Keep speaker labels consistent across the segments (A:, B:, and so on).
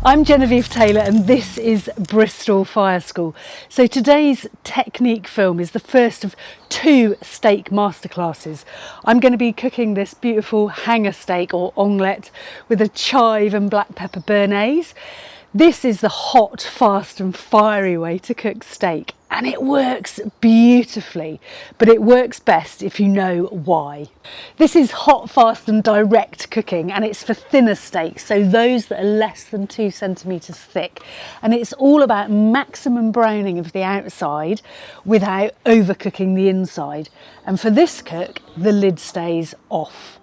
A: I'm Genevieve Taylor and this is Bristol Fire School. So today's technique film is the first of 2 steak masterclasses. I'm going to be cooking this beautiful hanger steak or omelette with a chive and black pepper Bearnaise. This is the hot, fast and fiery way to cook steak, and it works beautifully, but it works best if you know why. This is hot, fast and direct cooking, and it's for thinner steaks, so those that are less than 2 centimetres thick, and it's all about maximum browning of the outside without overcooking the inside. And for this cook, the lid stays off.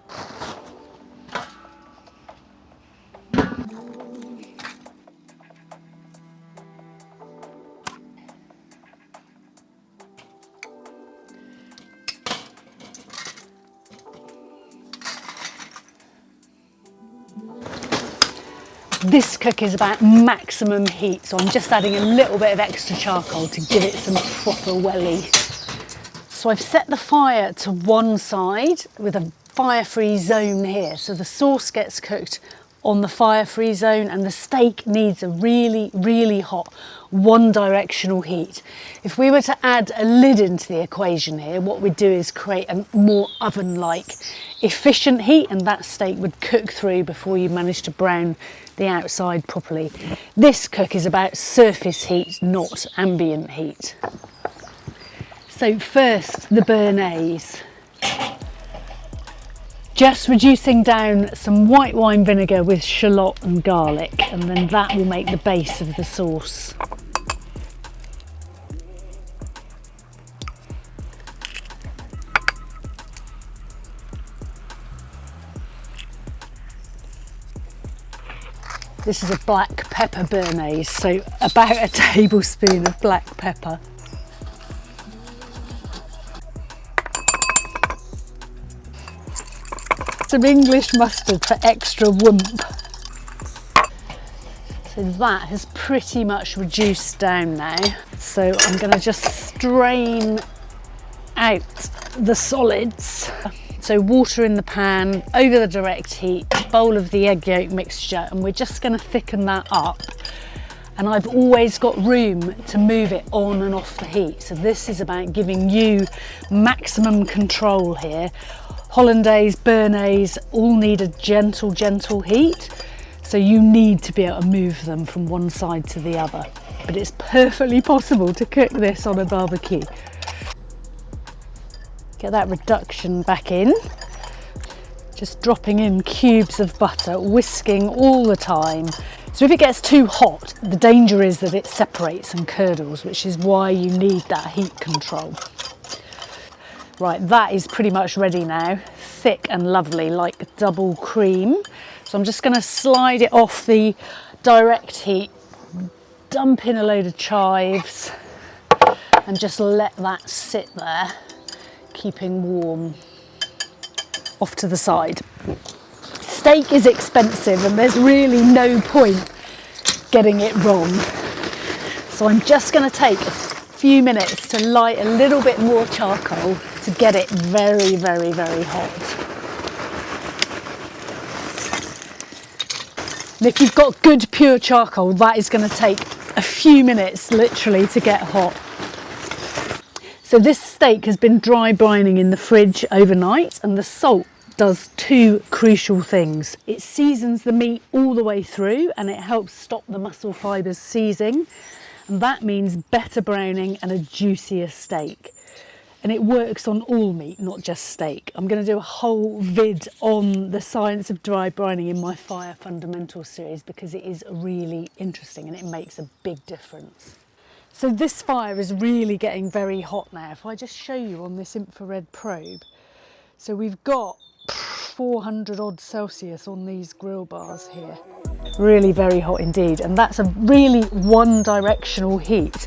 A: This cook is about maximum heat, so I'm just adding a little bit of extra charcoal to give it some proper welly. So I've set the fire to one side with a fire-free zone here, so the sauce gets cooked on the fire-free zone and the steak needs a really hot one-directional heat. If we were to add a lid into the equation here, what we'd do is create a more oven-like efficient heat, and that steak would cook through before you manage to brown the outside properly. This cook is about surface heat, not ambient heat. So first, the Bearnaise. Just reducing down some white wine vinegar with shallot and garlic, and then that will make the base of the sauce. This is a black pepper Bearnaise, so about a tablespoon of black pepper. Some English mustard for extra whoomp. So that has pretty much reduced down now. So I'm going to just strain out the solids. So water in the pan, over the direct heat, bowl of the egg yolk mixture, and we're just going to thicken that up. And I've always got room to move it on and off the heat. So this is about giving you maximum control here. Hollandaise, Bearnaise all need a gentle heat. So you need to be able to move them from one side to the other. But it's perfectly possible to cook this on a barbecue. Get that reduction back in. Just dropping in cubes of butter, whisking all the time. So if it gets too hot, the danger is that it separates and curdles, which is why you need that heat control. Right, that is pretty much ready now. Thick and lovely, like double cream. So I'm just going to slide it off the direct heat, dump in a load of chives, and just let that sit there, keeping warm. Off to the side. Steak is expensive and there's really no point getting it wrong. So I'm just going to take a few minutes to light a little bit more charcoal to get it very hot. And if you've got good pure charcoal, that is going to take a few minutes literally to get hot. So this steak has been dry brining in the fridge overnight, and the salt does 2 crucial things. It seasons the meat all the way through and it helps stop the muscle fibres seizing, and that means better browning and a juicier steak. And it works on all meat, not just steak. I'm going to do a whole vid on the science of dry brining in my Fire Fundamentals series because it is really interesting and it makes a big difference. So this fire is really getting very hot now. If I just show you on this infrared probe, so we've got 400 odd Celsius on these grill bars here. Really very hot indeed, and that's a really one-directional heat.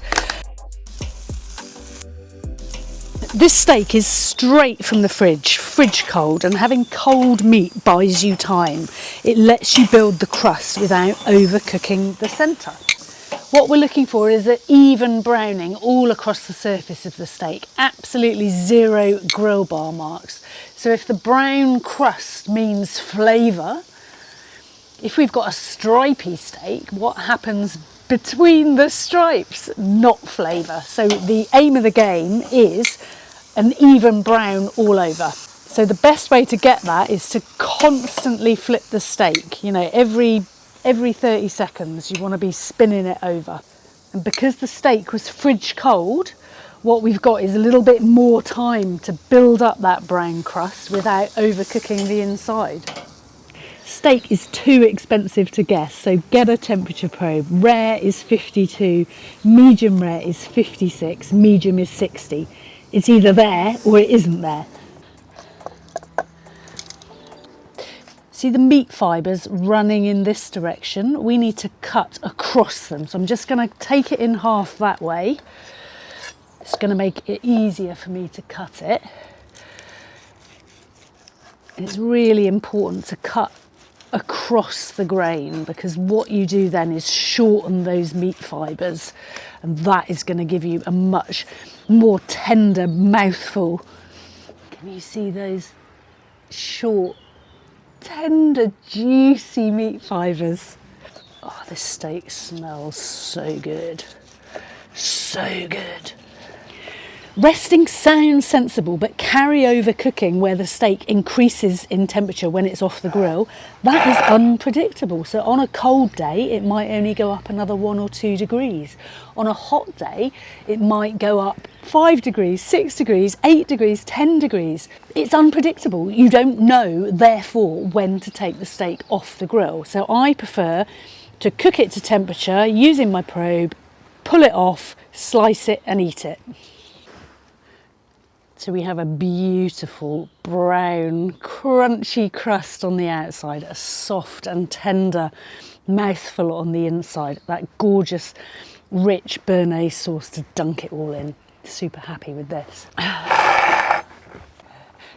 A: This steak is straight from the fridge cold, and having cold meat buys you time. It lets you build the crust without overcooking the centre. What we're looking for is an even browning all across the surface of the steak, absolutely 0 grill bar marks. So if the brown crust means flavour, If we've got a stripy steak, what happens between the stripes? Not flavour. So the aim of the game is an even brown all over. So the best way to get that is to constantly flip the steak. You know, every 30 seconds you want to be spinning it over. And because the steak was fridge cold, what we've got is a little bit more time to build up that brown crust without overcooking the inside. Steak is too expensive to guess, so get a temperature probe. Rare is 52, medium rare is 56, medium is 60. It's either there or it isn't there. See the meat fibres running in this direction? We need to cut across them. So I'm just going to take it in half that way. It's going to make it easier for me to cut it. And it's really important to cut across the grain, because what you do then is shorten those meat fibres, and that is going to give you a much more tender mouthful. Can you see those short, tender, juicy meat fibres? Oh, this steak smells so good. So good. Resting sounds sensible, but carry over cooking where the steak increases in temperature when it's off the grill, that is unpredictable. So on a cold day, it might only go up another 1 or 2 degrees. On a hot day, it might go up 5 degrees, 6 degrees, 8 degrees, 10 degrees. It's unpredictable. You don't know, therefore, when to take the steak off the grill. So I prefer to cook it to temperature using my probe, pull it off, slice it and eat it. So we have a beautiful brown crunchy crust on the outside, a soft and tender mouthful on the inside, that gorgeous rich Bearnaise sauce to dunk it all in. Super happy with this.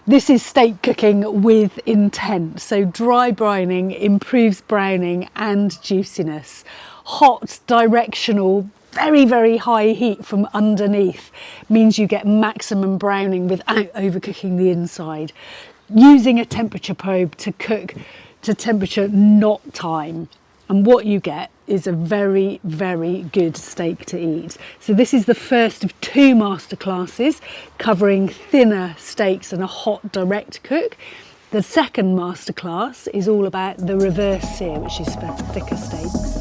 A: This is steak cooking with intent. So dry brining improves browning and juiciness. Hot, directional, very, very high heat from underneath means you get maximum browning without overcooking the inside. Using a temperature probe to cook to temperature, not time. And what you get is a very, very good steak to eat. So this is the first of 2 masterclasses covering thinner steaks and a hot direct cook. The second masterclass is all about the reverse sear, which is for thicker steaks.